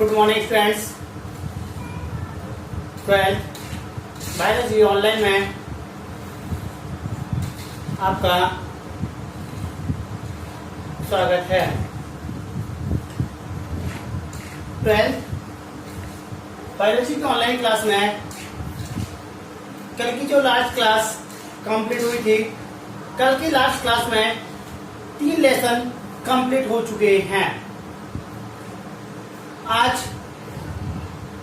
Good morning friends. 12th biology online में आपका स्वागत है। 12th बायोलॉजी की ऑनलाइन क्लास में कल की जो लास्ट क्लास कंप्लीट हुई थी, कल की लास्ट क्लास में 3 लेसन कंप्लीट हो चुके हैं। आज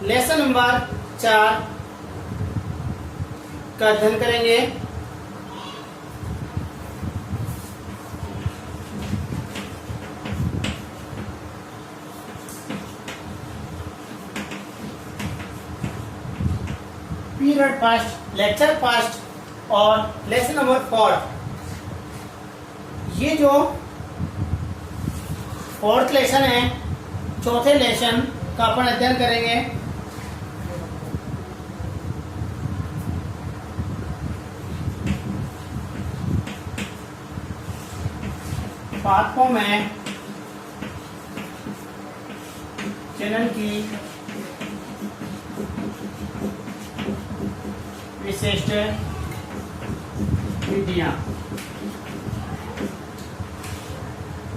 लेसन नंबर 4 का अध्ययन करेंगे। पीरियड फर्स्ट, लेक्चर फर्स्ट और लेसन नंबर 4। ये जो 4th लेसन है, चौथे लेसन का अपन अध्ययन करेंगे। पादपों में जनन की विशिष्ट विधियां।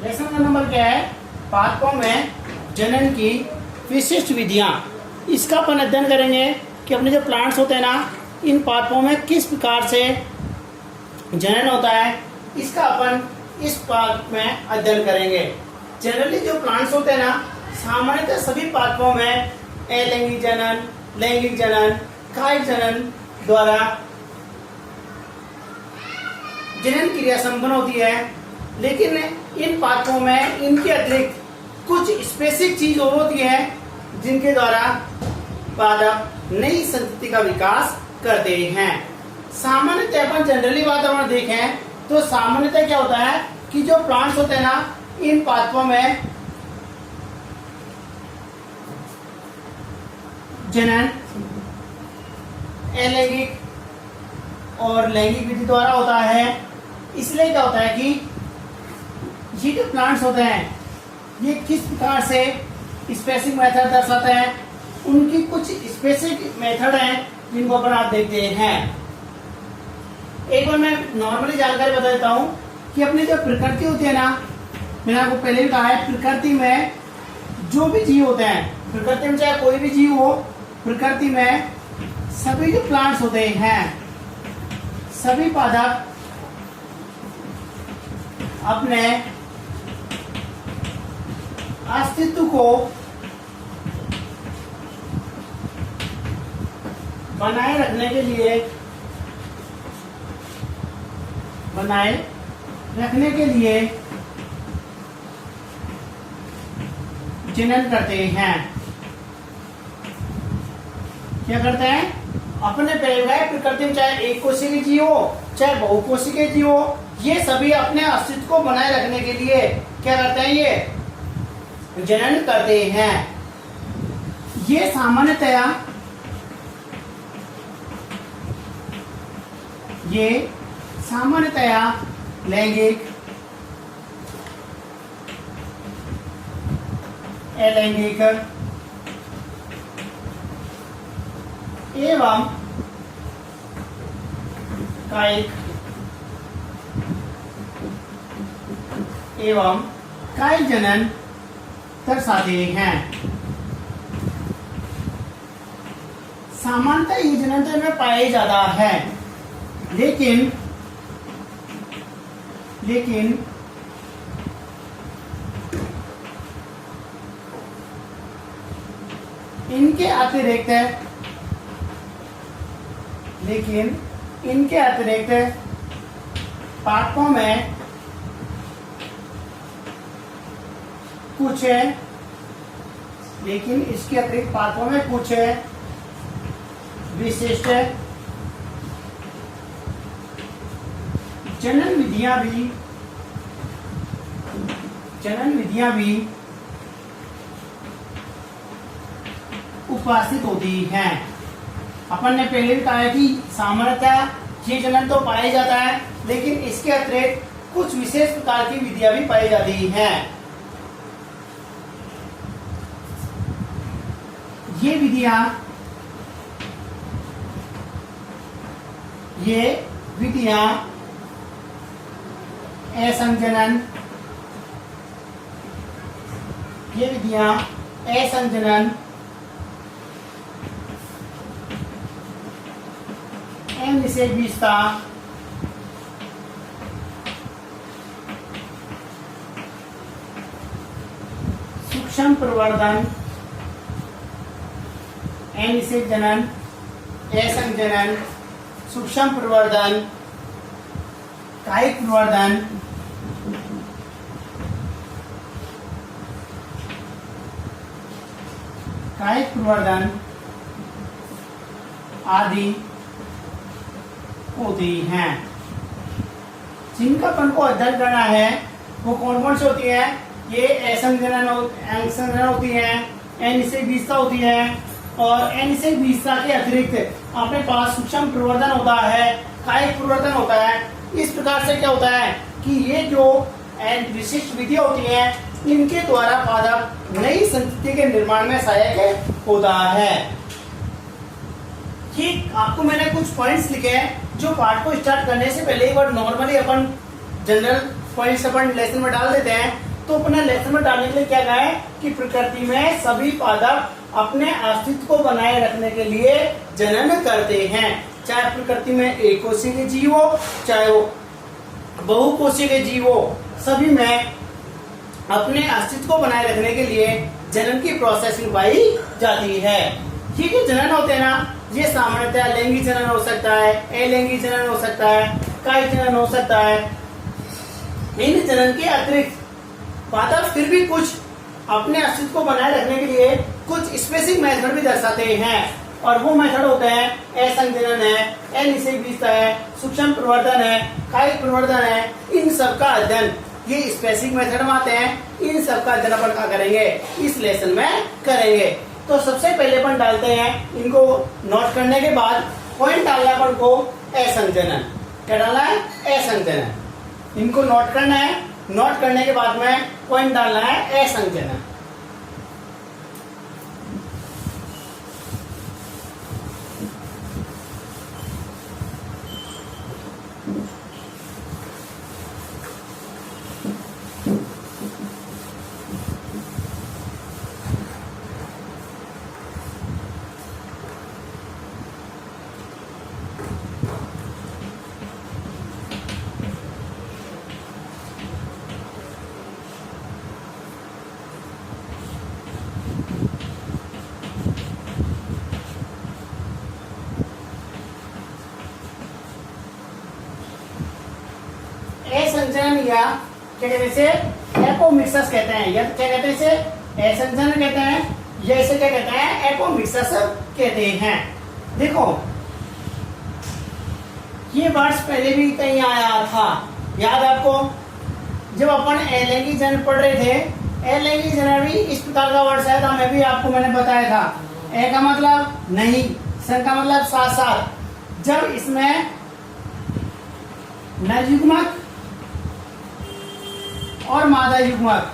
लेसन नंबर क्या है? पादपों में जनन की विशिष्ट विधियां। इसका अपन अध्ययन करेंगे कि अपने जो प्लांट्स होते हैं ना, इन पादपों में किस प्रकार से जनन होता है, इसका अपन इस पाठ में अध्ययन करेंगे। जनरली जो प्लांट्स होते हैं ना, सामान्यतः सभी पादपों में अलैंगिक जनन, लैंगिक जनन, कायिक जनन द्वारा जनन क्रिया संपन्न होती है। लेकिन इन पादपों में इनके अतिरिक्त कुछ स्पेसिफिक चीज और होती है जिनके द्वारा पादप नई संतति का विकास करते हैं। सामान्यतः अपन जनरली वातावरण देखें तो सामान्यतः क्या होता है कि जो प्लांट्स होते हैं ना, इन पादपों में जनन अलैंगिक और लैंगिक विधि द्वारा होता है। इसलिए क्या होता है कि ये जो प्लांट्स होते हैं, ये किस प्रकार से स्पेसिफिक मेथड दर्शाते हैं, उनकी कुछ स्पेसिफिक मेथड हैं जिनको अपन आप देखते हैं। एक बार मैं नॉर्मली जानकारी बता देता हूं कि अपनी जो प्रकृति होती है ना, मैंने आपको पहले भी कहा है, प्रकृति में जो भी जीव होते हैं, प्रकृति में चाहे कोई भी जीव हो, प्रकृति में सभी जो प्लांट्स होते हैं, सभी पादप अपने अस्तित्व को बनाए रखने के लिए जनन करते हैं। क्या करते हैं? अपने परिवार प्रकृति में चाहे एक कोशिकीय जीव हो, चाहे बहुकोशिकीय जीव हो, ये सभी अपने अस्तित्व को बनाए रखने के लिए क्या करते हैं? ये जनन करते हैं। ये सामान्यतया लैंगिक, अलैंगिक एवं कायिक जनन दर्शाते हैं। सामान्यतः ये जनन में पाए जाता है, लेकिन इनके अतिरिक्त पादपों में कुछ है, लेकिन इसके अतिरिक्त पादपों में कुछ विशिष्ट जनन विधियां भी उपस्थित होती हैं। अपन ने पहले भी कहा है कि सामान्यतः ये जनन तो पाया जाता है, लेकिन इसके अतिरिक्त कुछ विशेष प्रकार की विधियां भी पाई जाती हैं। ये विधियां असंजनन एवं निषेधीजता सूक्ष्म प्रवर्धन अनिषेधन असंजनन सूक्ष्म प्रवर्धन कायिक प्रवर्धन आदि होती हैं। जिनका अपन को अध्ययन करना है वो कौन कौन सी होती है? ये असंजनन होती है, अनिषेधीजता होती है, और अनिषेधीजता के अतिरिक्त अपने पास सूक्ष्म प्रवर्धन होता है, कायिक प्रवर्धन होता है। इस प्रकार से क्या होता है कि ये जो विशिष्ट विधियां होती हैं इनके द्वारा पादप नई संतति के निर्माण में सहायक होता है। ठीक आपको मैंने कुछ पॉइंट्स लिखे हैं जो पाठ को स्टार्ट करने से पहले एक बार नॉर्मली अपन जनरल पॉइंट्स अपन लेसन में डाल देते हैं। तो अपने लेसन में डालने के लिए क्या कहा है कि प्रकृति में सभी पादप अपने अस्तित्व को बनाए रखने के लिए जनन करते हैं, चाहे प्रकृति में एक कोशिकीय के जीव हो चाहे वो बहुकोशिकीय के जीव हो, सभी में अपने अस्तित्व को बनाए रखने के लिए जनन की प्रोसेसिंग पाई जाती है। ठीक है, जनन होते हैं ना, ये सामान्यतः लैंगिक जनन हो सकता है, अलैंगिक जनन हो सकता है, कायिक जनन हो सकता है। इन जनन के अतिरिक्त पादप फिर भी कुछ अपने अस्तित्व को बनाए रखने के लिए कुछ स्पेसिफिक मेथड भी दर्शाते हैं, और वो मेथड होते हैं असंजनन है, अनिषेधीजता है, सूक्ष्म प्रवर्धन है, कायिक प्रवर्धन है। इन सब का अध्ययन ये स्पेसिफिक मेथड में आते हैं। इन सब का अध्ययन अपन क्या करेंगे इस लेसन में करेंगे। तो सबसे पहले अपन डालते हैं, इनको नोट करने के बाद पॉइंट डालना है अपन को असंजनन। क्या डालना है? असंजनन। इनको नोट करना है, नोट करने के बाद में पॉइंट डालना है असंजनन। असंजनन या क्या कहते हैं इसे? एपोमिक्सस कहते हैं, या क्या कहते हैं इसे? असंजनन कहते हैं, या इसे क्या कहते हैं? एपोमिक्सस कहते हैं। देखो ये वर्ड्स पहले भी कहीं आया था, याद आपको? जब अपन अलैंगिक जनन पढ़ रहे थे, अलैंगिक जनन भी इस प्रकार का वर्ड आया था, मैंने बताया था। ए का मतलब नहीं, सन का मतलब साथ साथ। जब इसमें नरयुग्मक और मादा युग्मक,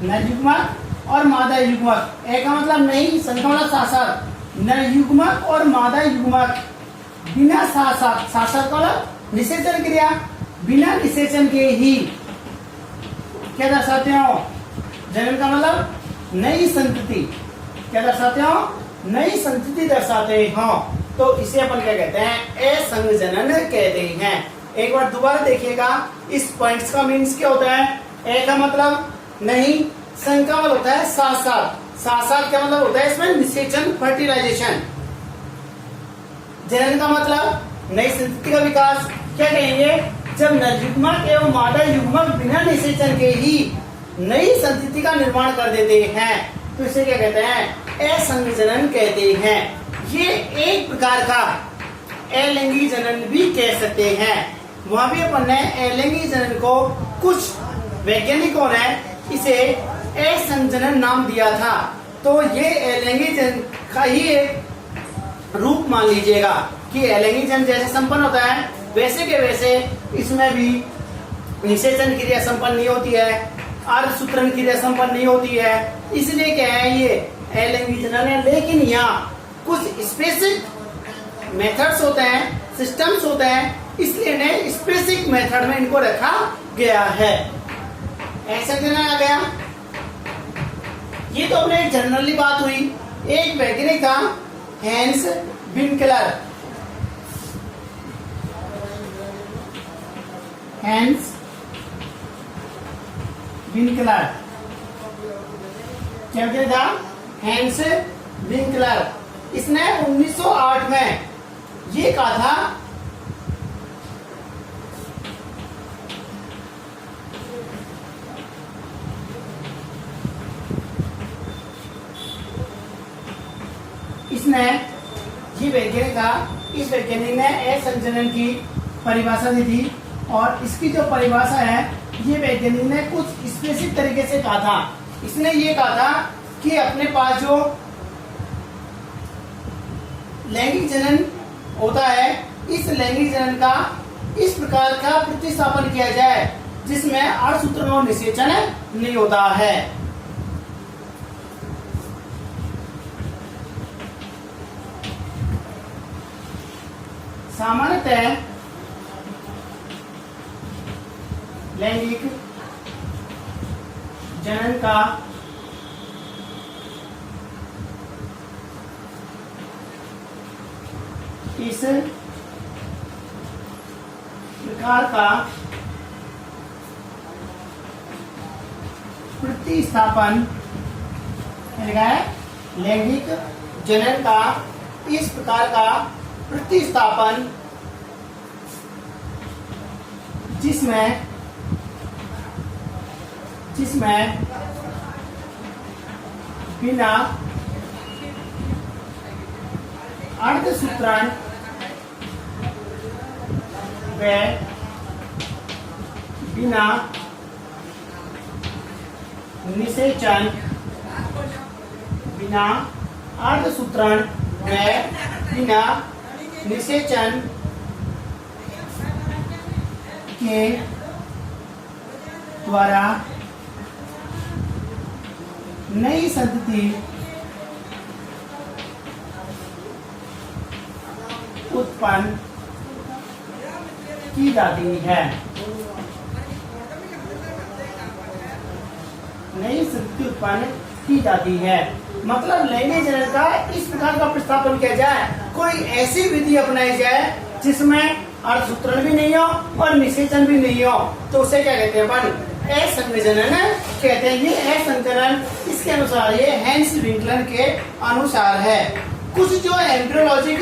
नरयुग्मक और मादा युग्मक, ए का मतलब नहीं, सन का मतलब साथ साथ। नरयुग्मक और मादा युग्मक बिना साथ साथ का मतलब निषेचन क्रिया, बिना निषेचन के ही क्या दर्शाते हो? जनन का मतलब नई संतति। क्या दर्शाते हो? नई संतति दर्शाते हो। तो इसे अपन क्या कहते हैं? असंजनन कहते हैं। एक बार दोबारा देखिएगा, इस पॉइंट्स का मीन्स क्या होता है? ए का मतलब नहीं, सन का मतलब होता है साथ साथ। साथ साथ क्या मतलब होता है इसमें? निषेचन, फर्टिलाइजेशन। जनन का मतलब नई संतति का विकास। क्या कहेंगे? जब नरयुग्मक एवं मादा युग्मक बिना निषेचन के ही नई संतति का निर्माण कर देते हैं तो इसे क्या कहते हैं? असंजनन कहते हैं। ये एक प्रकार का अलैंगिक जनन भी कह सकते हैं। वहां भी अपन ने अलैंगिक जनन को कुछ वैज्ञानिकों ने इसे असंजनन नाम दिया था। तो ये अलैंगिक जनन का ही एक रूप मान लीजिएगा कि अलैंगिक जनन जैसे संपन्न होता है वैसे के वैसे इसमें भी निषेचन क्रिया संपन्न नहीं होती है, अर्धसूत्रण क्रिया संपन्न नहीं होती है। इसलिए क्या है, ये अलैंगिक जनन है, लेकिन यहाँ कुछ स्पेसिफिक मेथड्स होते हैं, सिस्टम्स होते हैं, इसलिए इन्हें स्पेसिफिक मेथड में इनको रखा गया है। ऐसा जनन आ गया। ये तो अपने जनरली बात हुई। एक वैज्ञानिक था हैंस विंकलर। हैंस विंकलर क्या था? Hans Winkler. इसने 1908 में ये कहा था इसने, ये वैज्ञानिक था, इस वैज्ञानिक ने असंजनन की परिभाषा दी थी, और इसकी जो परिभाषा है ये वैज्ञानिक ने कुछ स्पेसिफिक तरीके से कहा था। इसने ये कहा था कि अपने पास जो लैंगिक जनन होता है, इस लैंगिक जनन का इस प्रकार का प्रतिस्थापन किया जाए जिसमें अर्धसूत्रण और निषेचन नहीं होता है। सामान्यतः लैंगिक जनन का इस प्रकार का प्रतिस्थापन है, लैंगिक जनन का इस प्रकार का प्रतिस्थापन जिसमें बिना अर्धसूत्रण व बिना निषेचन, बिना अर्धसूत्रण व बिना निषेचन के द्वारा नई संतति उत्पन्न की जाती है। नई संतति उत्पन्न की जाती है, मतलब लैंगिक जनन का इस प्रकार का प्रतिस्थापन किया जाए, कोई ऐसी विधि अपनाई जाए जिसमें अर्धसूत्रण भी नहीं हो और निषेचन भी नहीं हो, तो उसे क्या कहते हैं अपन? असंजनन कहते हैं। ये असंजनन, इसके अनुसार, ये हैंस विंकलर के अनुसार है। कुछ जो एम्ब्रियोलॉजिक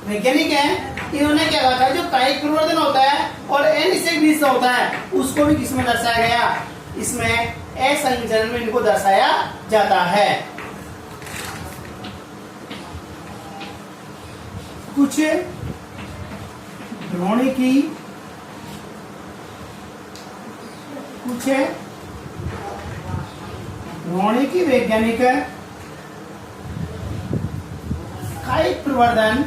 वैज्ञानिक हैं, इन्होंने क्या कहा था, जो कायिक परिवर्तन होता है और अनिषेक बीज होता है, उसको भी किसमें दर्शाया गया? इसमें असंजनन में इनको दर्शाया जाता है। कुछ भ्रूणिकी, कुछ भ्रूणिकी वैज्ञानिक कायिक प्रवर्धन,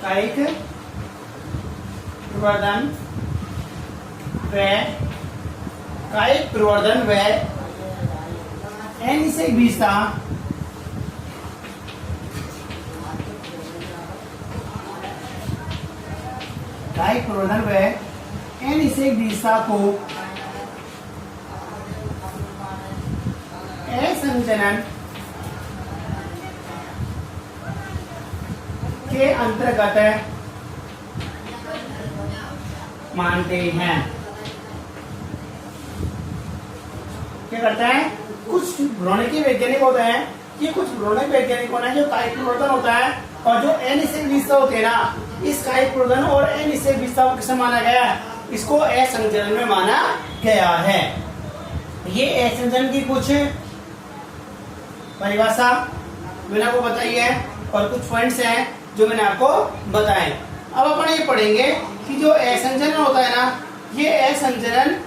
कायिक प्रवर्धन व अनिषेक बीजता कायिक प्रवर्धन व अनिषेक बीजता को असंजनन के अंतर्गत मानते हैं। क्या करते हैं? कुछ भ्रूणिकी वैज्ञानिक होते हैं, ये कुछ भ्रूणिक वैज्ञानिकों ने जो कायिक प्रवर्धन होता है और जो अनिषेक बीजता होते हैं ना, इस कायिक प्रवर्धन और अनिषेक बीजता को किसे माना गया है? इसको असंजनन में माना गया है। ये असंजनन की कुछ परिभाषा मैंने आपको बताई है और कुछ पॉइंट्स हैं जो मैंने आपको बताए। अब अपन ये पढ़ेंगे कि जो असंजनन होता है ना, ये असंजनन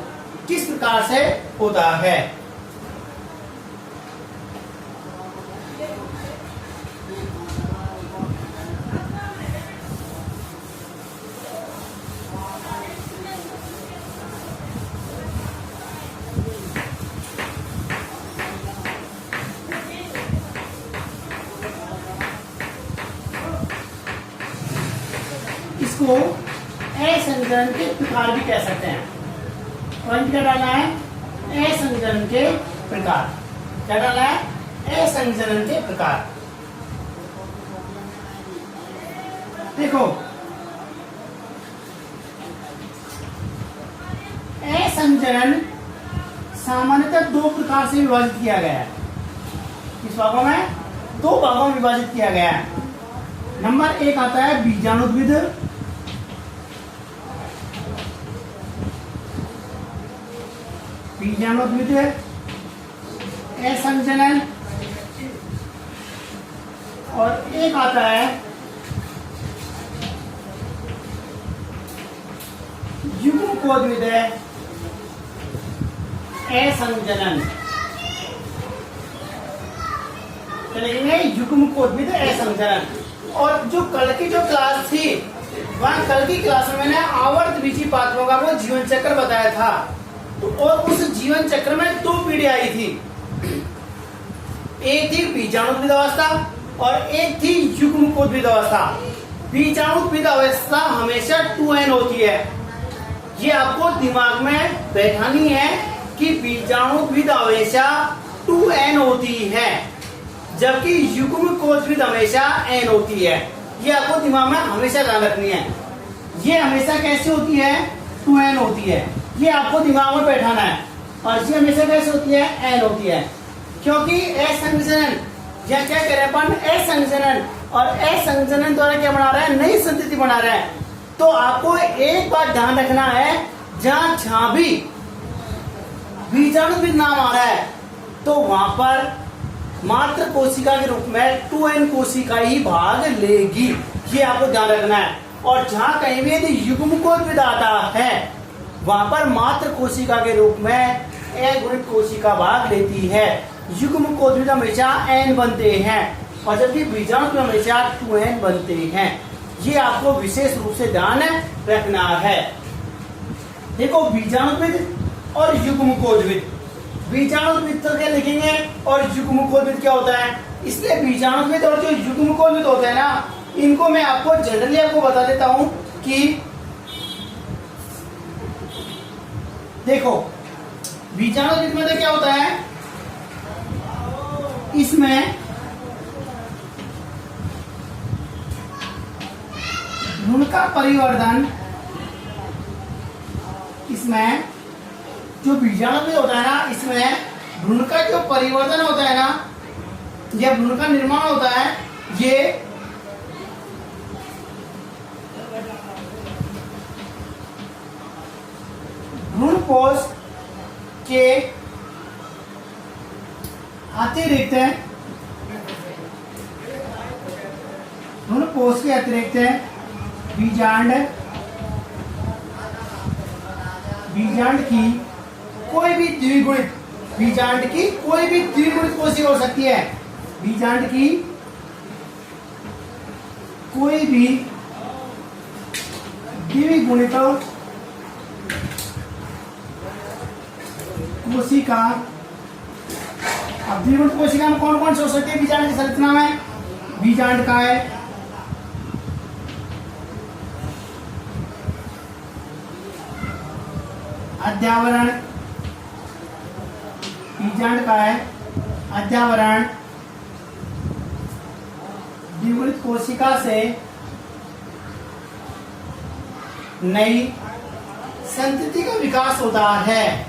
किस प्रकार से होता है। इसको असंचरण के प्रकार भी कह सकते हैं। पॉइंट क्या डालना है? असंचरण के प्रकार। क्या डालना है? असंचरण के प्रकार। देखो, असंचरण सामान्यतः दो प्रकार से विभाजित किया गया है। किस भागों में? दो भागों में विभाजित किया गया है। नंबर एक आता है बीजाणुद्विद, बीजाणुद्विद असंचरण, और एक आता है युग्मकोद्विद असंचरण। लिखेंगे युग्मकोद्विद असंचरण। और जो कल की जो क्लास थी, वहां कल की क्लास में मैंने आवर्त बीजी पात्रों का वो जीवन चक्र बताया था। तो और उस जीवन चक्र में दो पीढ़ी आई थी, एक थी बीजाणुद्विद अवस्था और एक थी युग्मकोद्विद अवस्था। बीजाणुद्विद अवस्था हमेशा 2n होती है। ये आपको दिमाग में बैठानी है कि बीजाणुद्विद अवस्था 2n होती है, जबकि युग्मकोद्विद हमेशा n होती है। ये आपको दिमाग में हमेशा ध्यान रखनी है। ये हमेशा कैसे होती है? 2n होती है। ये आपको दिमाग में बैठाना है। और ये हमेशा कैसे होती है? n होती है। क्योंकि असंचरण, या क्या कह रहे हैं अपन? असंचरण। और असंचरण द्वारा क्या बना रहा है? नई संतति बना रहा है। तो आपको एक बात ध्यान रखना है, जहां भी बीजाणुद्विद नाम आ रहा है तो वहां पर मात्र कोशिका के रूप में 2n कोशिका ही भाग लेगी। ये आपको ध्यान रखना है। और जहां कहीं भी यदि युग्मकोद्विद आता है वहां पर मात्र कोशिका के रूप में अगुणित कोशिका भाग लेती है। युग्मकोद्विद हमेशा n बनते हैं और जबकि बीजाणुद्विद हमेशा 2n बनते हैं। ये आपको विशेष रूप से ध्यान रखना है। देखो, बीजाणुद्विद और युग्मकोद्विद। बीजाणुद्विद तो क्या लिखेंगे और युग्मकोद्विद क्या होता है? इसलिए बीजाणुद्विद और जो युग्मकोद्विद होता है ना, इनको मैं आपको जनरली आपको बता देता हूं कि देखो, बीजाणुद्विद में तो क्या होता है, इसमें भ्रूण का परिवर्धन, इसमें जो बीजाणुद्विद होता है ना, इसमें भ्रूण का जो परिवर्तन होता है ना, या भ्रूण का निर्माण होता है, ये भ्रूण कोश के अतिरिक्त, भ्रूण कोश के अतिरिक्त बीजांड की कोई भी द्विगुणित, बीजांड की कोई भी द्विगुणित कोशिका हो सकती है। बीजांड की कोई भी द्विगुणित कोशिका। अब द्विगुणित कोशिका में कौन कौन से हो सकती है बीजांड की संरचना में? बीजांड का है, अध्यावरण, बीजांड का है अध्यावरण। द्विगुणित कोशिका से नई संतति का विकास होता है।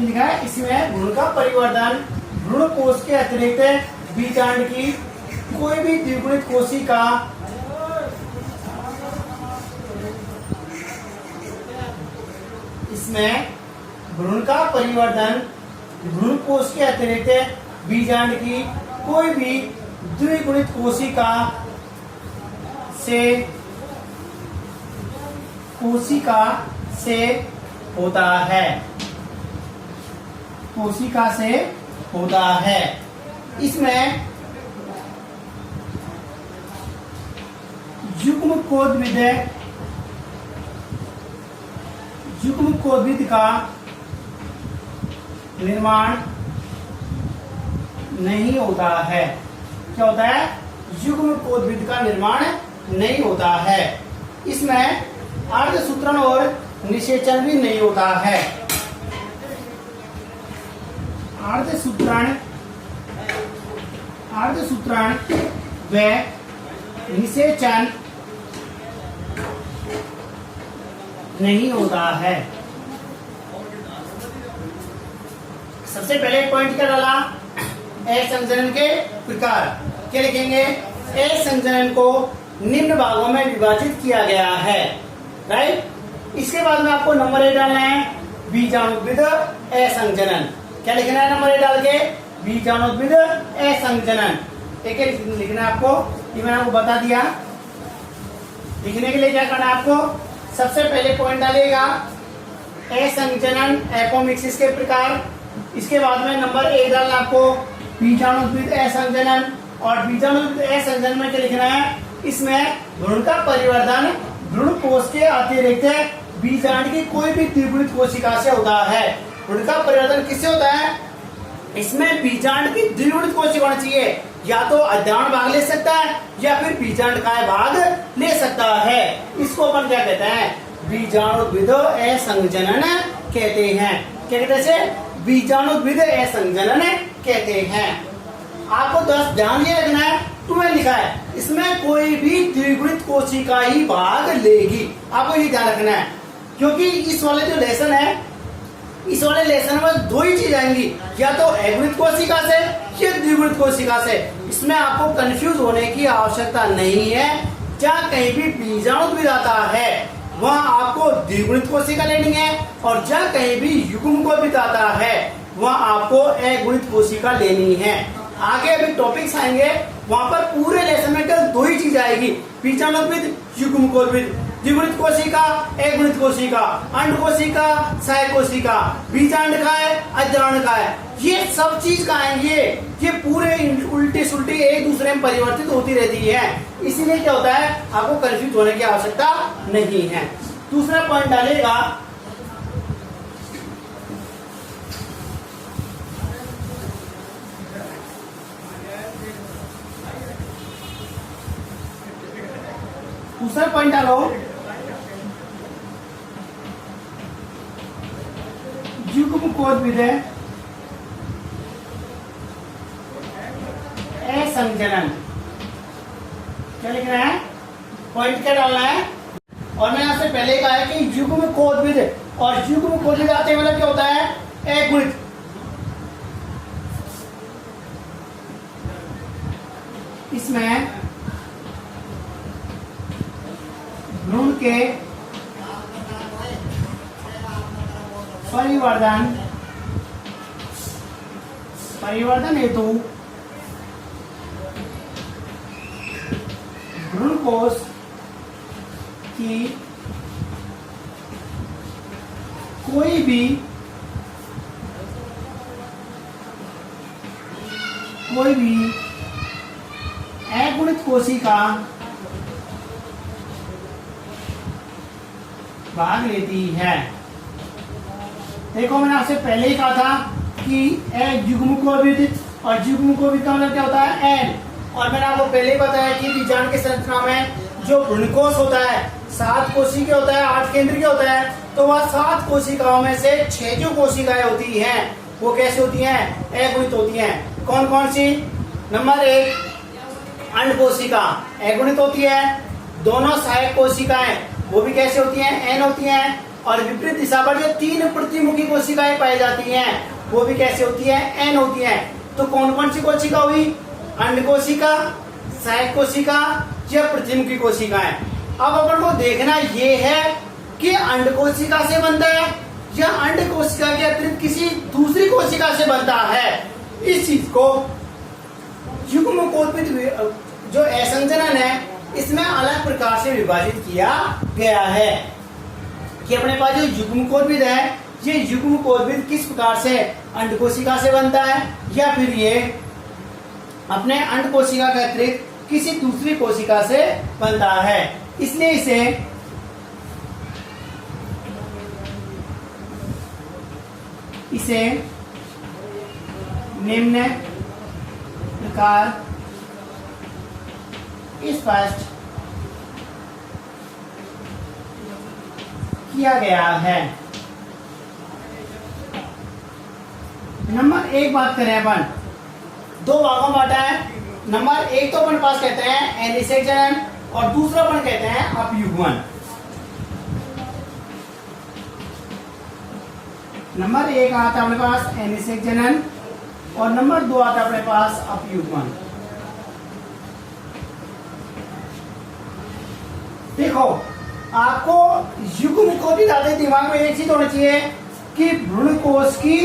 लिखा है इसमें भ्रूण का परिवर्तन, भ्रूण कोश के अतिरिक्त बीजांड की कोई भी द्विगुणित कोशिका इसमें भ्रूण का परिवर्तन, भ्रूण कोश के अतिरिक्त बीजांड की कोई भी द्विगुणित कोशिका से होता है, कोशिका से होता है। इसमें युग्मकोद्विद का निर्माण नहीं होता है। क्या होता है? युग्मकोद्भिद का निर्माण नहीं होता है। इसमें अर्धसूत्रण और निषेचन भी नहीं होता है। अर्धसूत्रण व निषेचन नहीं होता है। सबसे पहले पॉइंट क्या डाला? असंजनन के प्रकार। क्या लिखेंगे? असंजनन को निम्न भागों में विभाजित किया गया है। राइट। इसके बाद में आपको नंबर 1 डालना है, बीजाणुद्भिद असंजनन। क्या लिखना है नंबर 1 डाल के? बीजाणुद्भिद असंजनन। एक लिखना है आपको, ये मैंने आपको बता दिया। लिखने के लिए क्या करना है आपको? सबसे पहले पॉइंट डालिएगा असंजनन एपोमिक्सिस के प्रकार। इसके बाद में नंबर 1 डालना आपको बीजाणुद्भिद असंजनन। और बीजाणुद्भिद असंजनन में क्या लिखना है? इसमें भ्रूण का परिवर्तन भ्रूण कोश के अतिरिक्त बीजांड की कोई भी द्विगुणित कोशिका से होता है। भ्रूण का परिवर्तन किससे होता है? इसमें बीजांड की द्विगुणित कोशिका होनी चाहिए। या तो अद्याण भाग ले सकता है या फिर बीजांड का भाग ले सकता है। इसको अपन क्या कहते हैं? बीजाणुद्भिद असंजनन कहते हैं। क्या कहते हैं? बीजाणुद्भिद असंजनन कहते हैं। आपको 10 ध्यान ये रखना है, तुम्हें लिखा है इसमें कोई भी द्विगुणित कोशिका ही भाग लेगी। आपको ये ध्यान रखना है, क्योंकि इस वाले जो लेसन है, इस वाले लेसन में 2 ही चीज आएंगी, या तो अगुणित कोशिका से या द्विगुणित कोशिका से। इसमें आपको कंफ्यूज होने की आवश्यकता नहीं है। जहाँ कहीं भी बीजाणुद्भिद आता है वहाँ आपको द्विगुणित कोशिका लेनी है, और जहाँ कहीं भी युग्मकोद्भिद आता है वहाँ आपको अगुणित कोशिका लेनी है। आगे अभी टॉपिक्स आएंगे, वहाँ पर पूरे लेसन में केवल 2 ही चीज आएगी, बीजाणुद्भिद, युग्मकोद्भिद। द्विगुणित कोशिका, अगुणित कोशिका, अंड कोशिका, सहायक कोशिका, बीजांड का है, अद्याण का है, ये सब चीज का आएंगे। ये पूरे उल्टी सुल्टी एक दूसरे में परिवर्तित होती रहती है। इसीलिए क्या होता है, आपको कंफ्यूज होने की आवश्यकता नहीं है। दूसरा पॉइंट डालेगा दूसरा पॉइंट डालो युग्मकोद्भिद असंजनन। क्या लिखना है? पॉइंट क्या डालना है? और मैंने आपसे पहले कहा है कि युग्मकोद्भिद और युग्मकोद्भिद आते मतलब क्या होता है? अगुणित। इसमें भ्रूण के परिवर्धन हेतु भ्रूण कोश की कोई भी अगुणित कोशिका भाग लेती है। देखो मैंने आपसे पहले ही कहा था कि युग्मकोद्भिद और युग्मकोद्भिद का मतलब क्या होता है? एन। और मैंने आपको पहले ही बताया कि बीजांड के संरचना में जो भ्रूणकोश होता है 7 कोशिका होता है, 8 केंद्रीय होता है। तो वह 7 कोशिकाओं में से 6 जो कोशिकाएं होती हैं वो कैसे होती हैं? अगुणित होती हैं। कौन कौन सी? नंबर 1 अंड कोशिका अगुणित होती है। दोनों सहायक कोशिकाएं वो भी कैसे होती हैं? एन होती हैं। और विपरीत दिशा पर जो 3 प्रतिमुखी कोशिकाएं पाई जाती हैं वो भी कैसे होती हैं? एन होती हैं। तो कौन कौन सी कोशिका हुई? अंड कोशिका, सहायक कोशिका या प्रतिमुखी कोशिकाएं। अब अपन को देखना ये है कि अंड कोशिका से बनता है या अंड कोशिका के अतिरिक्त किसी दूसरी कोशिका से बनता है। इस चीज को युग्मकोद्भिद जो असंजनन है इसमें अलग प्रकार से विभाजित किया गया है कि अपने पास जो युग्मकोद्भिद है, ये युग्मकोद्भिद किस प्रकार से अंड कोशिका से बनता है या फिर ये अपने अंड कोशिका के अतिरिक्त किसी दूसरी कोशिका से बनता है। इसलिए इसे निम्न प्रकार स्पष्ट किया गया है। नंबर 1 बात करें अपन, दो भागों में बांटा है। नंबर 1 तो अपन पास कहते हैं अनिषेक जनन और दूसरा अपन कहते हैं अपयुग्मन। नंबर 1 आता है अपने पास अनिषेक जनन और नंबर 2 आता है अपने पास अपयुग्मन। देखो, आपको युग्म को भी डालते दिमाग में एक चीज होना चाहिए कि भ्रूण कोश की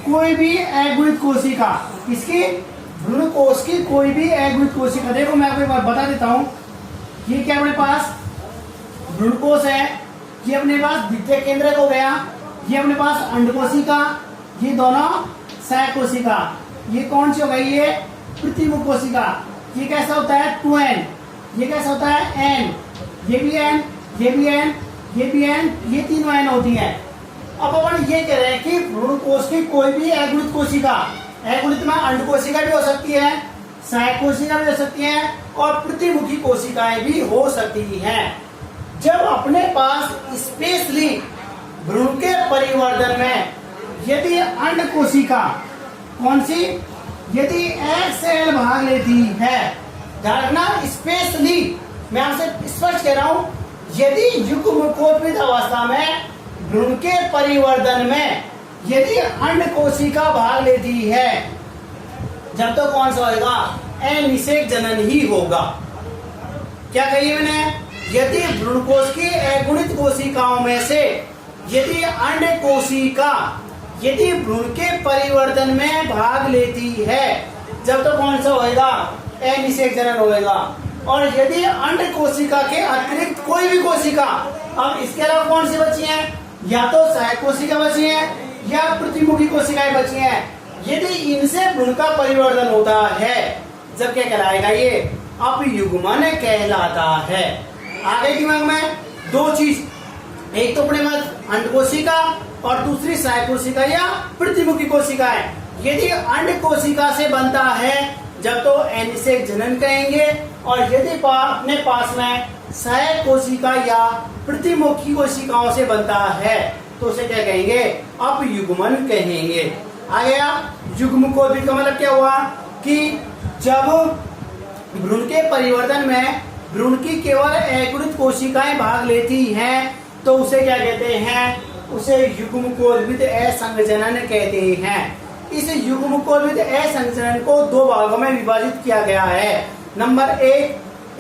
कोई भी अगुणित कोशिका, इसकी भ्रूण कोश की कोई भी अगुणित कोशिका, देखो मैं आपको एक बार बता देता हूं, ये क्या अपने पास भ्रूण कोश है, ये अपने पास द्वितीय केंद्रक हो गया, ये अपने पास अंडकोशिका, ये दोनों सहायक कोशिका, ये कौन सी हो गई, ये प्रतिमुख कोशिका। ये कैसा होता है 2n, ये कैसा होता है n, ये भी n, ये भी n, ये भी n, ये तीनों n होती है। अब अपन ये कह रहे हैं कि भ्रूण कोश की कोई भी अगुणित कोशिका, अगुणित में अंडकोशिका भी हो सकती है, सहायक कोशिका भी हो सकती है और प्रतिमुखी कोशिकाएं भी हो सकती हैं। जब अपने पास स्पेशली भ्रूण के परिवर्धन में यदि अंड कोशिका कौन सी, यदि XL भाग लेती है, ध्यान रखना स्पेशली, मैं आपसे स्पष्ट कह रहा हूं, यदि युग्मकोत्पित अवस्था में भ्रूण के परिवर्धन में यदि अंड कोशिका भाग लेती है, जब तो कौन सा होगा, अनिषेक जनन ही होगा। क्या कहिए मैंने, यदि भ्रूण कोश की अगुणित कोशिकाओं में से यदि अंड कोशिका यदि भ्रूण के परिवर्तन में भाग लेती है, जब तो कौन सा होएगा, अनिषेक जनन होएगा। और यदि अंड कोशिका के अतिरिक्त कोई भी कोशिका, अब इसके अलावा कौन सी बची है, या तो सहायक कोशिका बची है या प्रतिमुखी कोशिकाएं बची हैं, यदि इनसे भ्रूण का परिवर्तन होता है, जब क्या कहलाएगा, ये अपयुग्मन कहलाता है। आगे दिमाग में दो चीज, एक तो अपने पास अंड कोशिका और दूसरी सहायक कोशिका या प्रतिमुखी कोशिका है। यदि अंड कोशिका से बनता है, जब तो अनिषेक जनन कहेंगे, और यदि अपने पास में सहायक कोशिका या प्रतिमुखी कोशिकाओं से बनता है, तो उसे क्या कहेंगे, अपयुग्मन कहेंगे। आ गया युग्मकोत्पित का मतलब क्या हुआ कि जब भ्रूण के परिवर्तन में भ्रूण की केवल अगुणित कोशिकाएं भाग लेती हैं, तो उसे क्या कहते हैं, उसे युग्मकोत्पित असंजनन कहते हैं। इस युग्मकोत्पित असंजनन को दो भागों में विभाजित किया गया है। नंबर 1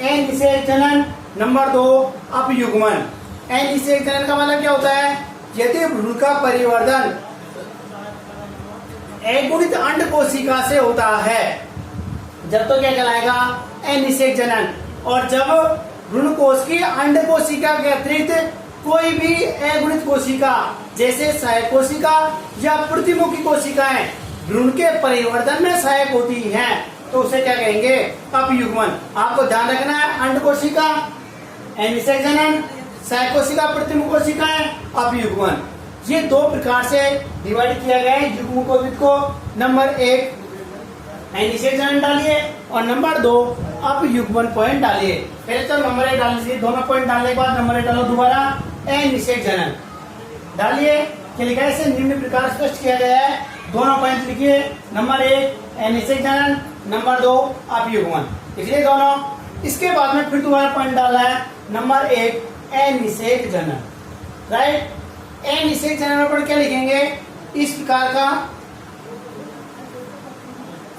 अनिषेक जनन, नंबर 2 अपयुग्मन। अनिषेक जनन का मतलब क्या होता है, यदि भ्रूण का परिवर्तन अगुणित अंड कोशिका से होता है, जब तो क्या कहलाएगा, अनिषेक जनन। और जब भ्रूण कोश की अंड कोशिका के अतिरिक्त कोई भी अगुणित कोशिका, जैसे सहायक कोशिका या प्रतिमुखी कोशिकाएं भ्रूण के परिवर्तन में सहायक होती हैं, तो उसे क्या कहेंगे, अपयुग्मन। आपको ध्यान रखना है, अंड कोशिका अनिषेक जनन, सहायक कोशिका प्रतिमुख कोशिकाएं अपयुग्मन। ये दो प्रकार से डिवाइड किया गया है युग्मकोत्पित को। नंबर 1 अनिषेक जनन डालिए और नंबर 2 अपयुग्मन पॉइंट डालिए। पहले तो नंबर 1 डाल लीजिए, दोनों पॉइंट डालने के बाद नंबर 1 डालो, दोबारा अनिषेक जनन डालिए। क्या लिखा है, इसे निम्न प्रकार स्पष्ट किया गया है, दोनों पॉइंट लिखिए, नंबर 1 अनिषेक जनन, नंबर 2 अपयुग्मन, इसलिए दोनों। इसके बाद में फिर दोबारा पॉइंट डाला है, नंबर 1 अनिषेक जनन, राइट। अनिषेक जनन पर क्या लिखेंगे, इस प्रकार का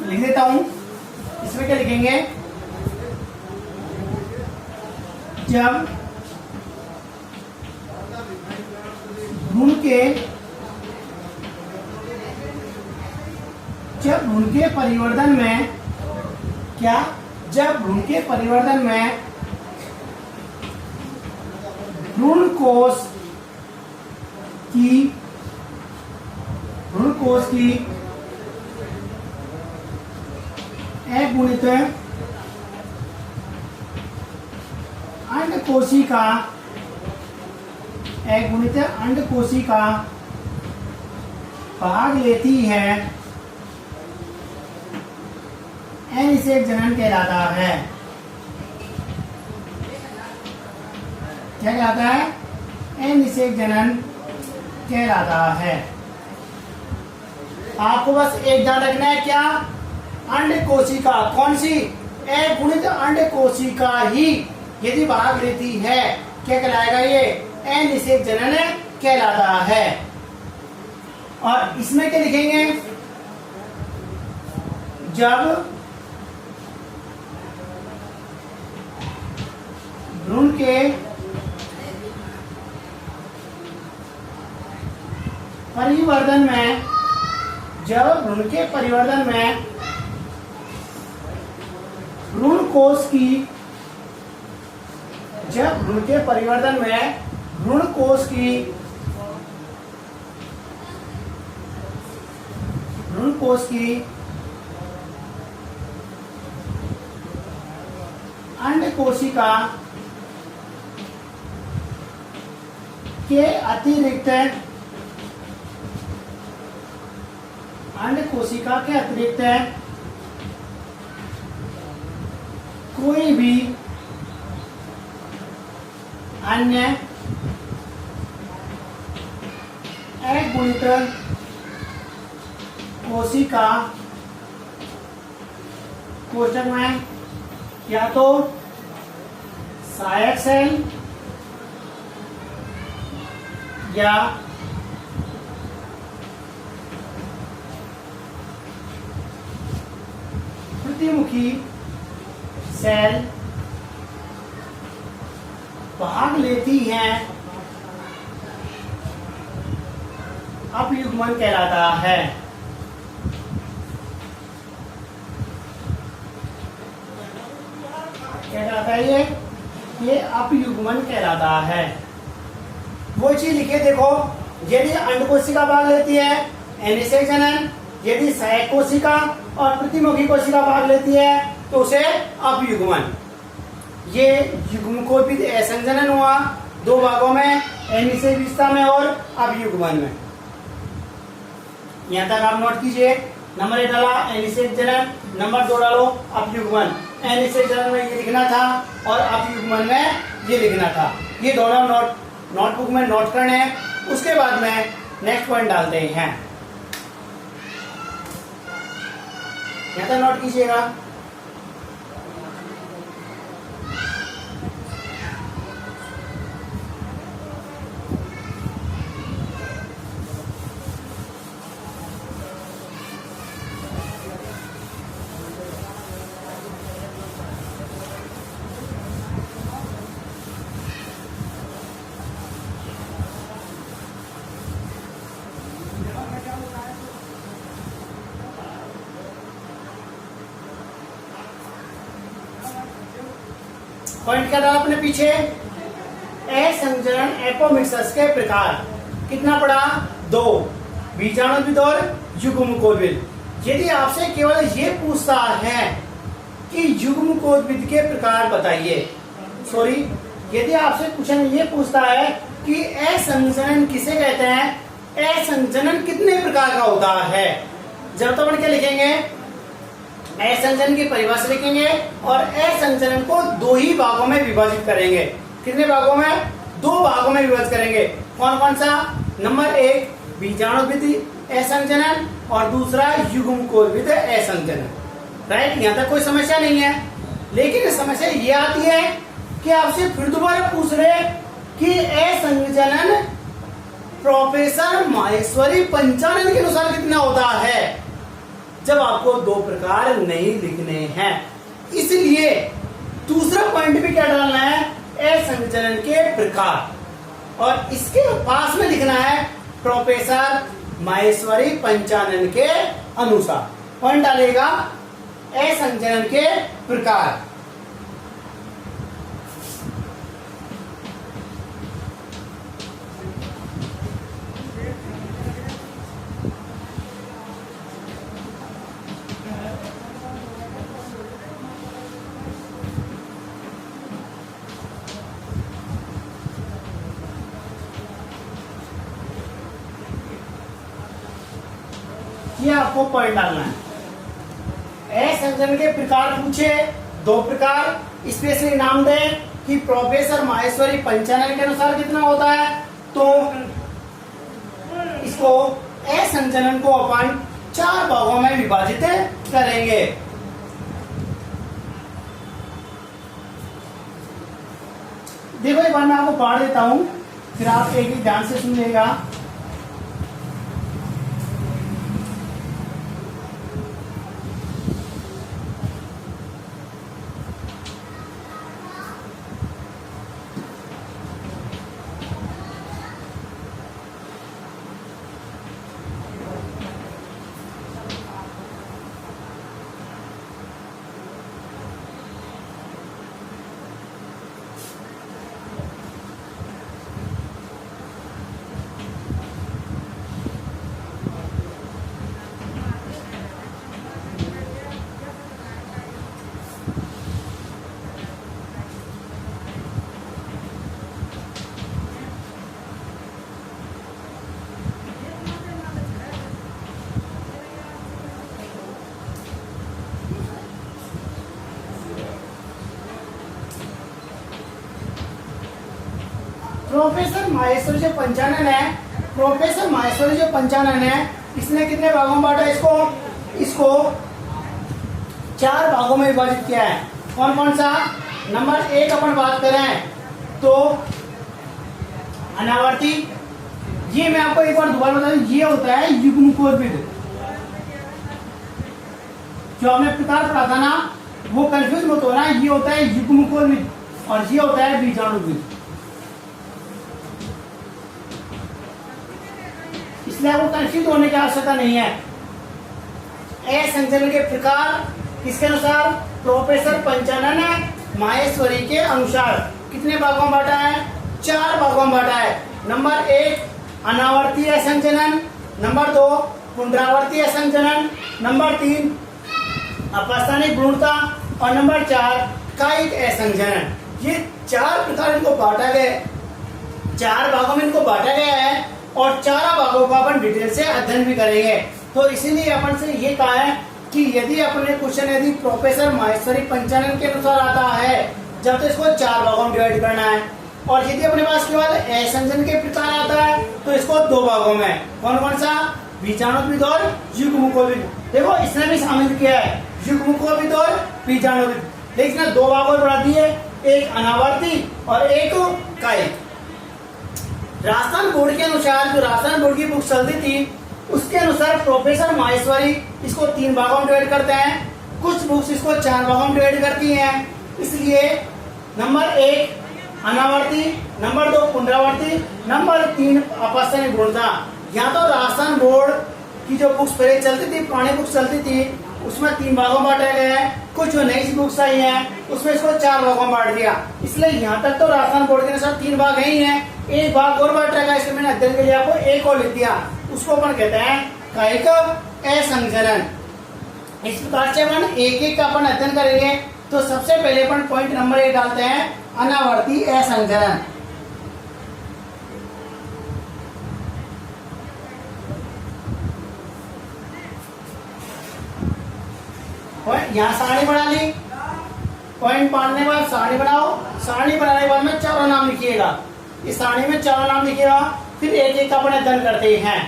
लिख देता हूं, इसमें क्या लिखेंगे, जब भ्रूण के परिवर्तन में क्या, जब भ्रूण के परिवर्तन में भ्रूण कोश की अगुणित अंड कोशिका भाग लेती है, अनिषेक जनन कहलाता है। क्या कहलाता है? अनिषेक जनन कहलाता है। आपको बस एक ध्यान रखना है, क्या? अंड कोशिका, कौन सी? अगुणित अंड कोशिका ही यदि भाग लेती है, क्या कहलाएगा? ये अनिषेक जनन कहलाता है। और इसमें क्या लिखेंगे? जब भ्रूण के परिवर्तन में, जब भ्रूण के परिवर्तन में भ्रूण कोश की, जब भ्रूण के परिवर्तन में भ्रूण कोश की, भ्रूण कोश की अंड कोशिका के अतिरिक्त, अंड कोशिका के अतिरिक्त कोई भी अन्य अगुणित कोशिका कोष्ठक में या तो सहायक सेल या प्रतिमुखी सेल भाग लेती हैं, अपयुग्मन कहलाता है। क्या कहलाता है? ये अपयुग्मन कहलाता है। वो चीज लिखे देखो, यदि अंड कोशिका भाग लेती है अनिषेक जनन, यदि सहायक कोशिका और प्रतिमुखी कोशिका भाग लेती है तो उसे अपयुग्मन। ये युग्मकोद्भिद असंजनन हुआ दो भागों में, अनिषेक विस्ता में और अपयुग्मन में। यहां तक आप नोट कीजिए। नंबर 1 डाला अनिषेक जनन, नंबर 2 डालो अपयुग्मन। अनिषेक जनन में ये लिखना था और अपयुग्मन में ये लिखना था। ये दोनों नोटबुक में नोट करने हैं। उसके बाद में नेक्स्ट पॉइंट डालते हैं। यहां तक नोट कीजिएगा। पॉइंट क्या था अपने पीछे? असंचरण एपोमिक्सस के प्रकार कितना पड़ा? 2, बीजाणुविद और युग्मकोद्भिद। यदि आपसे केवल ये पूछता है कि युग्मकोद्भिद के प्रकार बताइए, सॉरी, यदि आपसे क्वेश्चन ये पूछता है कि असंचरण किसे कहते हैं, असंचरण कितने प्रकार का होता है, जब तो अपन क्या लिखेंगे? असंचरण की परिभाषा लिखेंगे और असंचरण को 2 ही भागों में विभाजित करेंगे। कितने भागों में? 2 भागों में विभाजित करेंगे। कौन कौन सा? नंबर 1 बीजाणुविद असंचरण और दूसरा युग्मकोद्भिद असंचरण। राइट, यहां तक कोई समस्या नहीं है। लेकिन समस्या ये आती है कि आपसे फिर दोबारा पूछ रहे कि असंचरण प्रोफेसर माहेश्वरी पंचानन के अनुसार कितना होता है, जब आपको 2 प्रकार नहीं लिखने हैं। इसलिए दूसरा पॉइंट भी क्या डालना है? असंचरण के प्रकार, और इसके पास में लिखना है प्रोफेसर माहेश्वरी पंचानन के अनुसार। पॉइंट डालेगा असंचरण के प्रकार। ये आपको पॉइंट डालना है। असंजन के प्रकार पूछे, 2 प्रकार स्पेशली नाम दें कि प्रोफेसर माहेश्वरी पंचानन के अनुसार कितना होता है, तो इसको असंजनन को अपन 4 भागों में विभाजित करेंगे। देखो एक बार मैं आपको पढ़ देता हूं, फिर आप एक एक ध्यान से सुनिएगा। प्रोफेसर माहेश्वरी जो पंचानन है, प्रोफेसर माहेश्वरी जो पंचानन है, इसने कितने भागों में बांटा इसको 4 भागों में विभाजित किया है। कौन कौन सा? नंबर 1 अपन बात करें तो अनावर्ती, ये मैं आपको एक बार दोबारा बता दूं, ये होता है युग्मकोर्विद। जो हमने प्रकार पढ़ा था ना, वो कंफ्यूज मत होना, ये होता है युग्मकोर्विद और ये होता है बीजाणुविद। इसलिए आपको कंफ्यूज होने की आवश्यकता नहीं है। असंजन के प्रकार किसके अनुसार? प्रोफेसर पंचानन माहेश्वरी के अनुसार कितने भागों में बांटा है? 4 भागों में बांटा है। नंबर 1 अनावर्ती असंजनन, नंबर 2 पुनरावर्ती असंजनन, नंबर 3 अपस्थानिक भ्रूणता और नंबर 4 कायिक असंजनन। ये 4 प्रकार इनको बांटा गया, 4 भागों में इनको बांटा गया है और 4 भागों का अपन डिटेल से अध्ययन भी करेंगे। तो इसीलिए अपन से ये कहा है कि यदि अपने क्वेश्चन यदि प्रोफेसर माहेश्वरी पंचानन के अनुसार आता है, जब तो इसको 4 भागों में डिवाइड करना है, और यदि अपने पास केवल असंजन के प्रकार आता है तो इसको 2 भागों में। कौन कौन सा? बीजाणुविद और युग्मकोर्विद। देखो इसने भी शामिल किया है युग्मकोर्विद और बीजाणुविद, लेकिन इसने 2 भागों में बढ़ा दिए, एक अनावर्ती और एक कायिक। राजस्थान बोर्ड के अनुसार, जो राजस्थान बोर्ड की बुक चलती थी उसके अनुसार प्रोफेसर माहेश्वरी इसको 3 भागों में डिवाइड करते हैं, कुछ बुक्स इसको 4 भागों में डिवाइड करती हैं। इसलिए नंबर 1 अनावर्ती, नंबर 2 पुनरावर्ती, नंबर 3 अपस्थानिक भ्रूणता। यहाँ तो राजस्थान बोर्ड की जो बुक्स पहले चलती थी, पुरानी बुक्स चलती थी, उसमें 3 भागों में बांटा गया है। कुछ जो नई बुक्स आई हैं उसमें इसको 4 भागों में बांट दिया। इसलिए यहाँ तक तो राजस्थान बोर्ड के अनुसार 3 भाग ही हैं, एक भाग और बांट रहेगा। इसलिए मैंने अध्ययन के लिए आपको एक और लिख दिया, उसको अपन कहते हैं कायिक असंजनन। इस प्रकार से अपन एक एक का अपन अध्ययन करेंगे। तो सबसे पहले अपन पॉइंट नंबर 1 डालते हैं अनावर्ती असंजनन। यहाँ सारणी बना ली, पॉइंट पाने के बाद सारणी बनाओ, सारणी बनाने के बाद में 4 नाम लिखिएगा, इस सारणी में 4 नाम लिखिएगा, फिर एक एक का अपन अध्ययन करते हैं।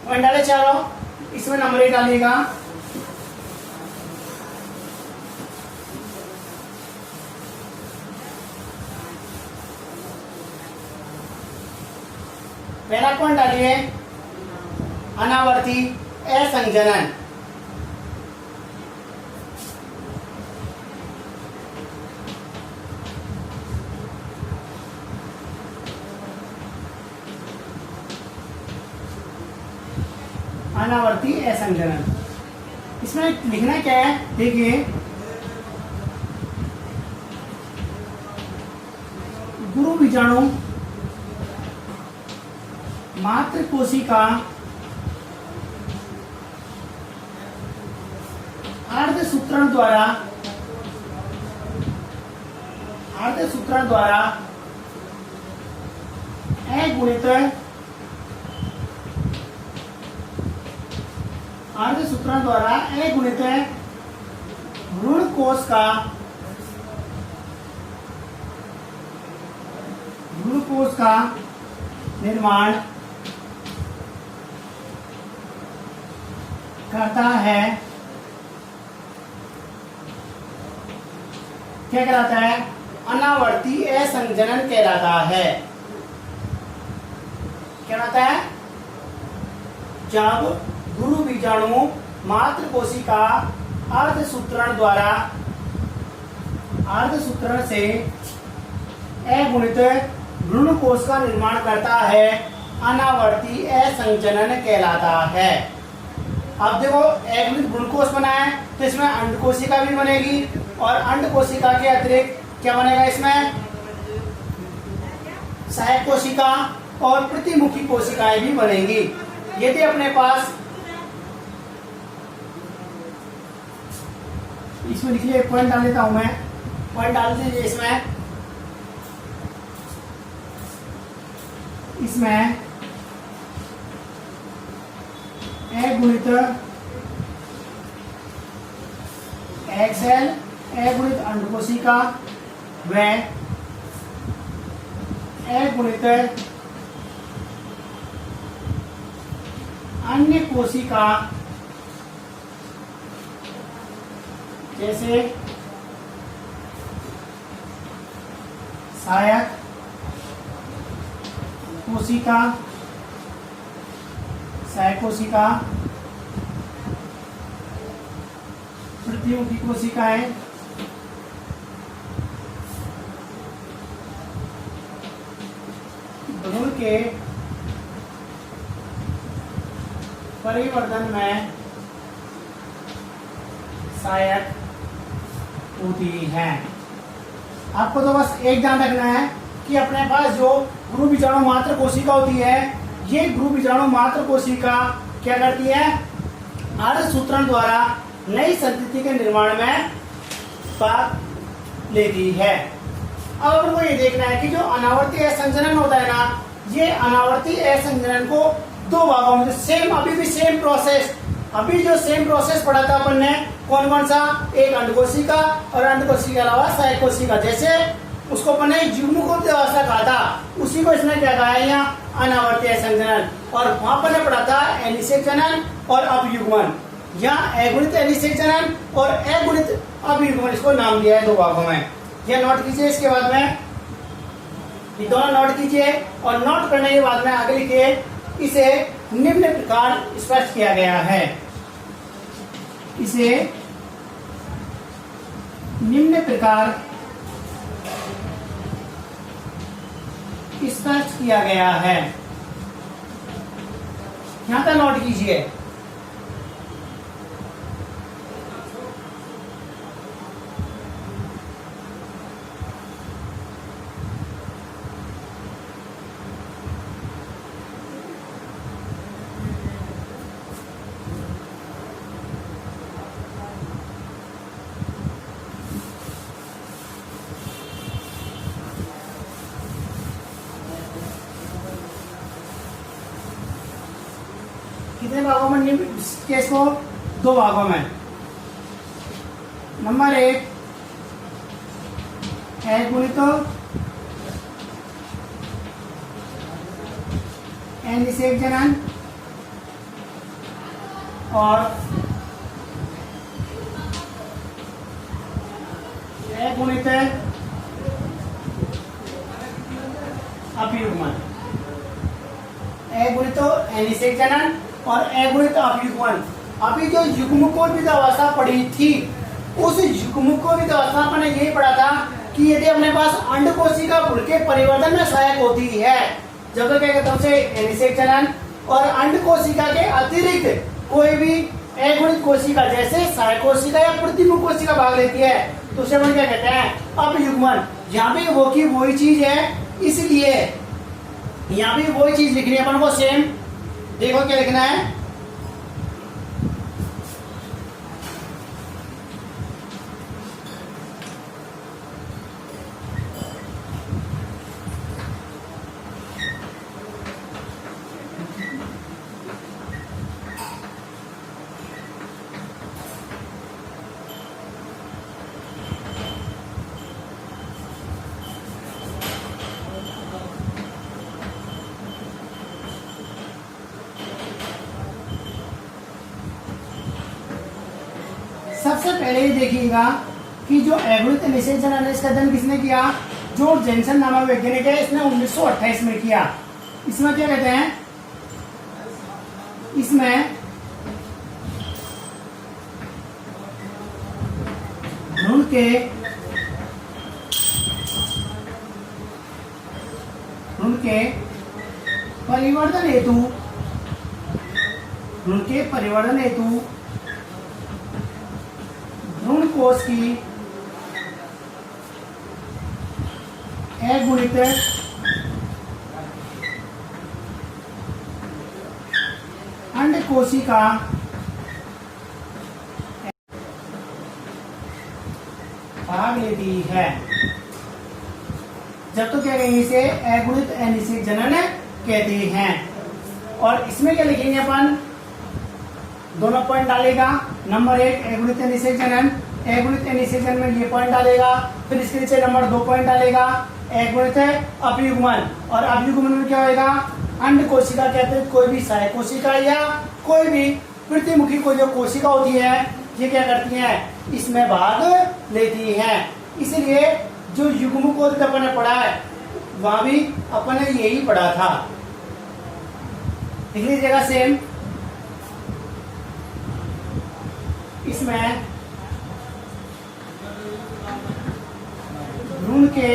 पॉइंट डाले 4, इसमें नंबर 1 डालिएगा। पहला पॉइंट डालिए अनावर्ती असंजनन। अनावर्ती असंजनन, इसमें लिखना क्या है? देखिए, गुरु बीजाणु मात्र कोशिका अर्धसूत्रण द्वारा अगुणित अर्धसूत्रण द्वारा A गुणित भ्रूण कोश का निर्माण करता है। क्या कहलाता है? अनावर्ती असंजनन कहलाता है। क्या कहलाता है? जब गुरु बीजाणु मातृ कोशिका अर्धसूत्रण से अगुणित भ्रूण कोश का निर्माण करता है, अनावर्ती असंजनन कहलाता है। अब देखो अगुणित भ्रूण कोश बना है तो इसमें अंड कोशिका भी बनेगी और अंड कोशिका के अतिरिक्त क्या बनेगा? इसमें सहायक कोशिका और प्रतिमुखी कोशिकाएं भी बनेंगी। यदि अपने पास इसमें लिख लिया, पॉइंट डाल देता हूं मैं, पॉइंट डाल दीजिए इसमें अगुणित एक्सेल अगुणित अंड कोशिका व अगुणित अन्य कोशिका जैसे सहायक कोशिका, प्रतिमुखी कोशिकाएं, भ्रूण के परिवर्धन में सहायक होती है। आपको तो बस एक ध्यान रखना है कि अपने पास जो गुरु बीजाणु मात्र कोशिका होती है, ये गुरु बीजाणु मात्र कोशिका क्या करती है? अर्धसूत्रण द्वारा नई संतति के निर्माण में भाग लेती है। अब अपन को ये देखना है कि जो अनावर्ती असंजनन होता है ना, ये अनावर्ती असंजनन को दो भागों में, सेम अभी भी सेम प्रोसेस, अभी जो सेम प्रोसेस पढ़ा था अपन ने, कौन कौन सा? एक अंड कोशिका और अंड कोशिका के अलावा सहायक कोशिका। जैसे उसको अपन ने युग्मकों की अवस्था कहा था, उसी को इसने क्या कहा है? यहाँ अनावर्ती असंजनन। और वहां पर ने पढ़ा था अनिषेक जनन और अपयुग्मन। यहाँ अगुणित अनिषेक जनन और अगुणित अपयुग्मन, इसको नाम दिया है दो भागों में। यह नोट कीजिए। इसके बाद में ये दोनों नोट कीजिए और नोट करने के बाद में आगे लिखिए, इसे निम्न प्रकार स्पष्ट किया गया है। इसे निम्न प्रकार स्पष्ट किया गया है। यहां तक नोट कीजिए। कितने भागों में केस को? दो भागों में। नंबर 1 अगुणित अनिषेक जनन और अगुणित अपयुग्मन। अगुणित अनिषेक जनन और अगुणित अपयुग्मन। अभी जो युग्मकोद्भिद अवस्था पढ़ी थी, उस युग्मकोद्भिद अवस्था में यही पढ़ा था कि यदि अपने पास अंड कोशिका भ्रूण के परिवर्तन में सहायक होती है, जब क्या कहते हैं उसे अनिषेक जनन, और अंड कोशिका के अतिरिक्त कोई भी अगुणित कोशिका जैसे सहायक कोशिका या प्रतिमुख कोशिका भाग लेती है, तो उसे अपन क्या कहते हैं? अपयुग्मन। यहाँ पे वो की वही चीज है, इसलिए यहाँ पे वही चीज लिखनी है अपन को सेम। देखो क्या लिखना है, सबसे पहले ये देखिएगा कि जो एगुणित निषेचन है इसका अध्ययन किसने किया? जॉर्ज जेनसन नामक वैज्ञानिक है, इसने 1928 में किया। इसमें क्या कहते हैं? इसमें भ्रूण के परिवर्तन हेतु भ्रूण कोश की अगुणित अंड कोशिका भाग लेती है। जब तो क्या कहेंगे? इसे अगुणित अनिषेक जनन कहते हैं। और इसमें क्या लिखेंगे अपन? दोनों पॉइंट डालेगा। नंबर 1 अगुणित अनिषेक जनन, अगुणित अनिषेक जनन में ये पॉइंट डालेगा। फिर इसके नीचे नंबर 2 पॉइंट डालेगा अगुणित अपयुग्मन। और अपयुग्मन में क्या होगा? अंड कोशिका के अतिरिक्त कोई भी सहायक कोशिका या कोई भी प्रतिमुखी कोई जो कोशिका होती है, ये क्या करती है? इसमें भाग लेती है। इसलिए जो युग्मकोद अपन ने पढ़ा है वहां भी अपन ने यही पढ़ा था। लिख लीजिएगा सेम। इसमें भ्रूण के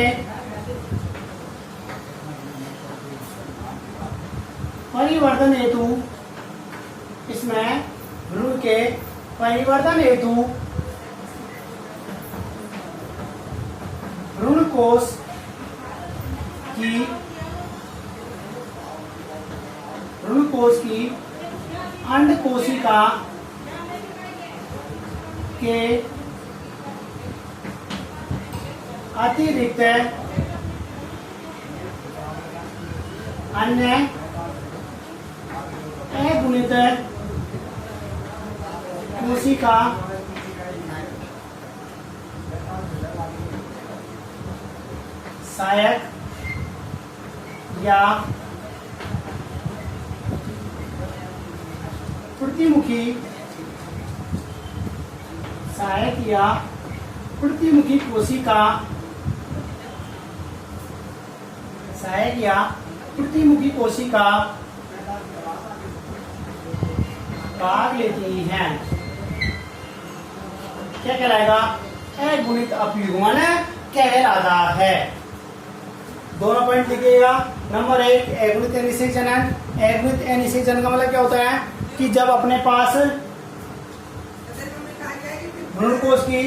परिवर्तन हेतु भ्रूण कोश की अंड कोशिका के अतिरिक्त अन्य अगुणित कोशिका सहायक या प्रतिमुखी कोशिका भाग लेती हैं। क्या कहलाएगा? अगुणित अपयुग्मन कहलाता है। दोनों पॉइंट लिखिएगा। नंबर 1 अगुणित अनिषेक जनन। अगुणित अनिषेक जनन का मतलब क्या होता है कि जब अपने पास भ्रूण कोश की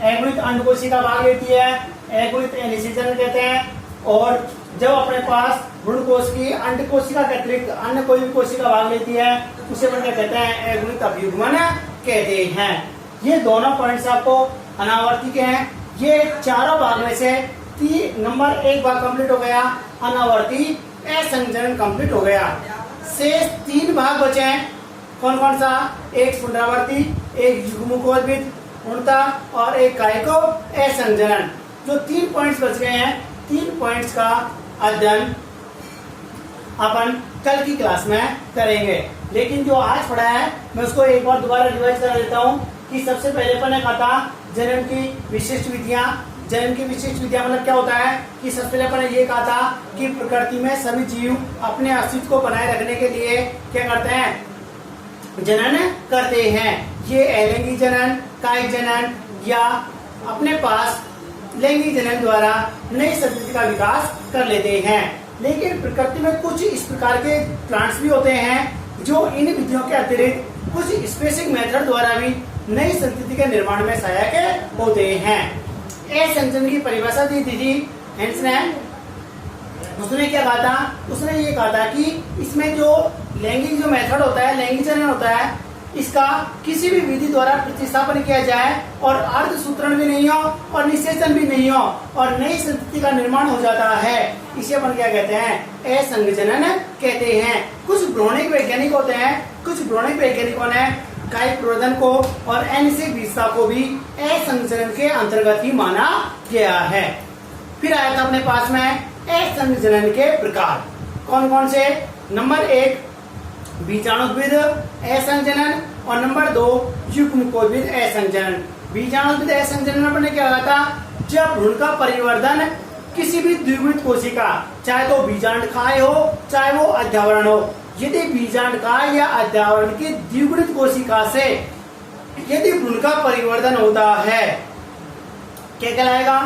अगुणित अंड कोशिका भाग लेती है, अगुणित अनिषेक जनन कहते हैं। और जब अपने पास भ्रूण कोश की अंड कोशिका के अतिरिक्त अन्य कोई भी कोशिका भाग लेती है, उसे अपन क्या कहते हैं? अगुणित अपयुग्मन कहते हैं। ये दोनों पॉइंट्स आपको अनावर्ती के हैं। ये चारों भाग में से नंबर 1 भाग कंप्लीट हो गया, अनावर्ती असंजनन कंप्लीट हो गया। शेष 3 भाग बचे हैं। कौन कौन सा? एक पुनरावर्ती, एक युग्मकोद्भिद पूर्णता और एक कायिको असंजनन। जो 3 पॉइंट्स बच गए हैं, 3 पॉइंट्स का अध्ययन अपन कल की क्लास में करेंगे। लेकिन जो आज पढ़ा है मैं उसको एक बार दोबारा रिवाइज करा देता हूँ कि सबसे पहले अपन ने कहा था जन्म की विशिष्ट विधियां। जन्म की विशिष्ट विधियां मतलब क्या होता है कि सबसे पहले अपन ने ये कहा था कि प्रकृति में सभी जीव अपने अस्तित्व को बनाए रखने के लिए क्या करते हैं? जनन करते हैं। ये अलैंगिक जनन, कायिक जनन या अपने पास लैंगिक जनन द्वारा नई संतति का विकास कर लेते हैं। लेकिन प्रकृति में कुछ इस प्रकार के प्लांट्स भी होते हैं जो इन विधियों के अतिरिक्त कुछ स्पेसिफिक मेथड द्वारा भी नई संतति के निर्माण में सहायक होते हैं। असंजन की परिभाषा दी थी हेंस ने। उसने क्या कहा था? उसने ये कहा था कि इसमें जो लैंगिक जो मेथड होता है, लैंगिक जनन होता है, इसका किसी भी विधि द्वारा प्रतिस्थापन किया जाए और अर्धसूत्रण भी नहीं हो और निषेचन भी नहीं हो और नई संतति का निर्माण हो जाता है। इसे अपन क्या कहते हैं? असंजनन कहते हैं। कुछ भ्रूणिक वैज्ञानिक होते हैं, कुछ भ्रूणिक वैज्ञानिकों ने कायिक प्रवर्धन को और अनिषेक विशेषता को भी असंजनन के अंतर्गत ही माना गया है। फिर आया था अपने पास में असंजनन के प्रकार। कौन कौन से? नंबर 1 बीजाणुद्भिद असंजनन और नंबर 2 युग्मकोद्भिद असंजनन। बीजाणुद्भिद असंजनन में क्या होता था, जब भ्रूण का परिवर्तन किसी भी द्विगुणित कोशिका, चाहे तो बीजांडकाय हो चाहे वो अध्यावरण हो, यदि बीजांडकाय या अध्यावरण की द्विगुणित कोशिका से यदि भ्रूण का परिवर्तन होता है, क्या कहलाएगा,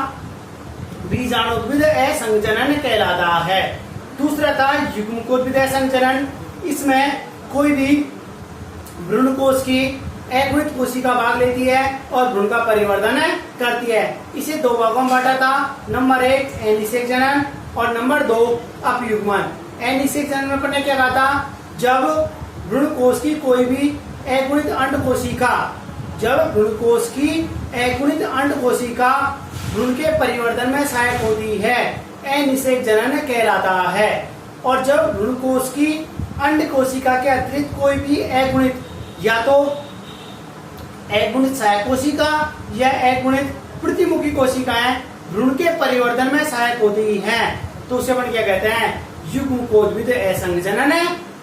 बीजाणुद्भिद असंजनन कहलाता है। दूसरा था युग्मकोद्भिद असंजनन। इसमें कोई भी भ्रूण कोश की अगुणित कोशिका भाग लेती है और भ्रूण का परिवर्तन करती है। इसे दो भागों में बांटा था, नंबर 1 अनिषेक जनन और नंबर 2 अपयुग्मन। अनिषेक जनन में पढ़ने क्या कहा था, जब भ्रूण कोश की कोई भी अगुणित अंड कोशिका, जब भ्रूण कोश की अगुणित अंड कोशिका भ्रूण के परिवर्तन में सहायक होती है, अनिषेक जनन कहलाता है। और जब भ्रूण कोश की अंड कोशिका के अतिरिक्त कोई भी अगुणित, या तो अगुणित सहायक कोशिका या अगुणित प्रतिमुखी कोशिकाएं भ्रूण के परिवर्तन में सहायक होती हैं, तो उसे अपन क्या कहते हैं, युग्मकोद्भिद असंजनन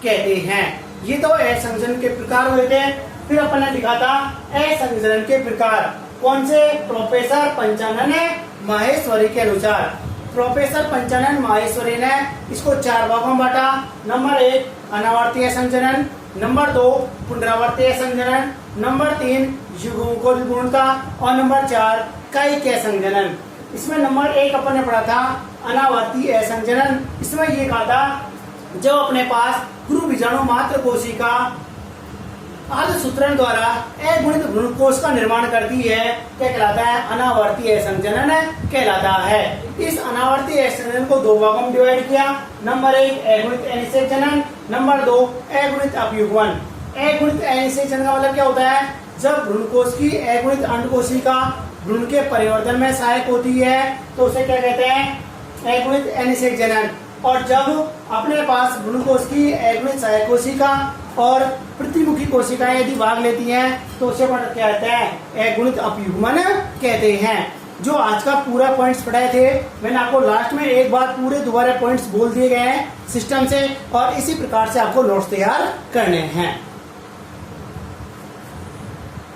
कहते हैं। ये तो असंजनन के प्रकार हुए थे। फिर अपन ने लिखा था असंजनन के प्रकार कौन से, प्रोफेसर पंचानन माहेश्वरी के अनुसार। प्रोफेसर पंचानन माहेश्वरी ने इसको 4 भागों में बांटा, नंबर 1 अनावर्ती असंजनन, नंबर 2 पुनरावर्ती असंजनन, नंबर 3 युग्मकोद्भिद भ्रूणता और नंबर 4 कायिक असंजनन। इसमें नंबर 1 अपन ने पढ़ा था अनावर्ती असंजनन। इसमें ये कहा था, जब अपने पास गुरु बीजाणु मात्र कोशिका अर्धसूत्रण द्वारा अगुणित भ्रूण कोश का निर्माण करती है, क्या कहलाता है, अनावर्ती असंजनन कहलाता है। इस अनावर्ती असंजनन को 2 भागों में डिवाइड किया, नंबर 1 अगुणित अनिषेक जनन, नंबर 2 अगुणित अपयुग्मन। अगुणित अनिषेक जनन का मतलब क्या होता है, जब भ्रूण कोश की अगुणित अंड कोशिका भ्रूण के परिवर्तन में सहायक होती है, तो उसे क्या कहते हैं, अगुणित अनिषेक जनन। और जब अपने पास भ्रूण कोश की अगुणित सहायक कोशिका और प्रतिमुखी कोशिकाएं यदि भाग लेती हैं, तो उसे क्या कहते हैं, अगुणित अपयुग्मन कहते हैं। जो आज का पूरा पॉइंट्स पढ़ाए थे, मैंने आपको लास्ट में एक बार पूरे दोबारा पॉइंट्स बोल दिए गए हैं सिस्टम से, और इसी प्रकार से आपको नोट्स तैयार करने हैं।